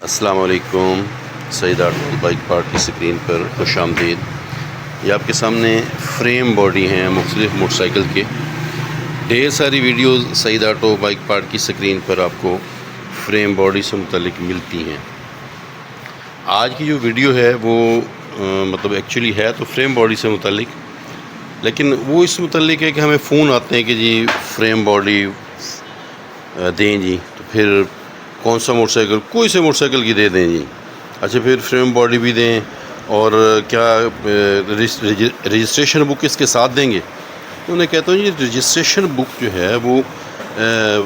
السلام علیکم۔ سعید auto bike part کی سکرین پر خوش آمدید۔ یہ آپ کے سامنے فریم باڈی ہیں مختلف موٹر سائیکل کے، ڈھیر ساری ویڈیوز سعید آٹو بائک پارٹ کی سکرین پر آپ کو فریم باڈی سے متعلق ملتی ہیں۔ آج کی جو ویڈیو ہے وہ ایکچولی ہے تو فریم باڈی سے متعلق، لیکن وہ اس متعلق ہے کہ ہمیں فون آتے ہیں کہ جی فریم باڈی دیں جی، تو پھر کون سا موٹر سائیکل، کوئی سے موٹر سائیکل کی دے دیں جی، اچھا پھر فریم باڈی بھی دیں اور کیا رجسٹریشن بک اس کے ساتھ دیں گے؟ تو میں کہتا ہوں جی رجسٹریشن بک جو ہے وہ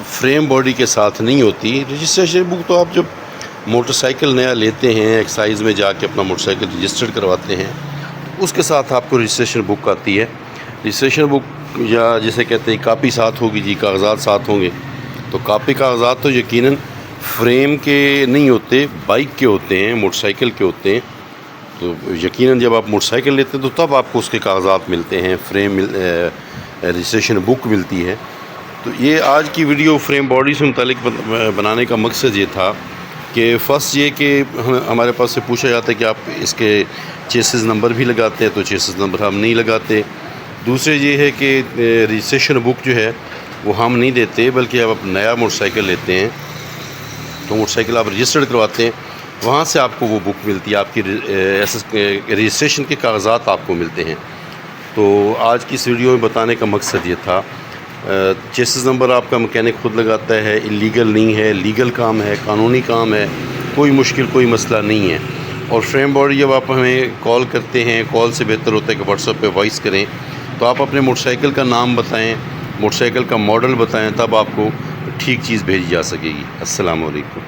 فریم باڈی کے ساتھ نہیں ہوتی۔ رجسٹریشن بک تو آپ جب موٹر سائیکل نیا لیتے ہیں، ایکسائز میں جا کے اپنا موٹر سائیکل رجسٹرڈ کرواتے ہیں، اس کے ساتھ آپ کو رجسٹریشن بک آتی ہے۔ رجسٹریشن بک یا جسے کہتے ہیں کاپی ساتھ ہوگی جی، کاغذات ساتھ ہوں گے، تو کاپی کاغذات تو یقیناً فریم کے نہیں ہوتے، بائک کے ہوتے ہیں، موٹر سائیکل کے ہوتے ہیں۔ تو یقیناً جب آپ موٹر سائیکل لیتے ہیں تو تب آپ کو اس کے کاغذات ملتے ہیں، رجسٹریشن بک ملتی ہے۔ تو یہ آج کی ویڈیو فریم باڈی سے متعلق بنانے کا مقصد یہ تھا کہ فرسٹ یہ کہ ہمارے پاس سے پوچھا جاتا ہے کہ آپ اس کے چیسز نمبر بھی لگاتے ہیں، تو چیسز نمبر ہم نہیں لگاتے۔ دوسرے یہ ہے کہ رجسٹریشن بک جو ہے وہ ہم نہیں دیتے، بلکہ آپ نیا موٹر سائیکل لیتے ہیں تو موٹر سائیکل آپ رجسٹرڈ کرواتے ہیں، وہاں سے آپ کو وہ بک ملتی ہے، آپ کی رجسٹریشن کے کاغذات آپ کو ملتے ہیں۔ تو آج کی اس ویڈیو میں بتانے کا مقصد یہ تھا، چیسز نمبر آپ کا مکینک خود لگاتا ہے، اللیگل نہیں ہے، لیگل کام ہے، قانونی کام ہے، کوئی مشکل کوئی مسئلہ نہیں ہے۔ اور فریم باڈی جب آپ ہمیں کال کرتے ہیں، کال سے بہتر ہوتا ہے کہ واٹس ایپ پہ وائس کریں، تو آپ اپنے موٹر سائیکل کا نام بتائیں، موٹر سائیکل کا ماڈل بتائیں، تب آپ کو ٹھیک چیز بھیجی جا سکے گی۔ السلام علیکم۔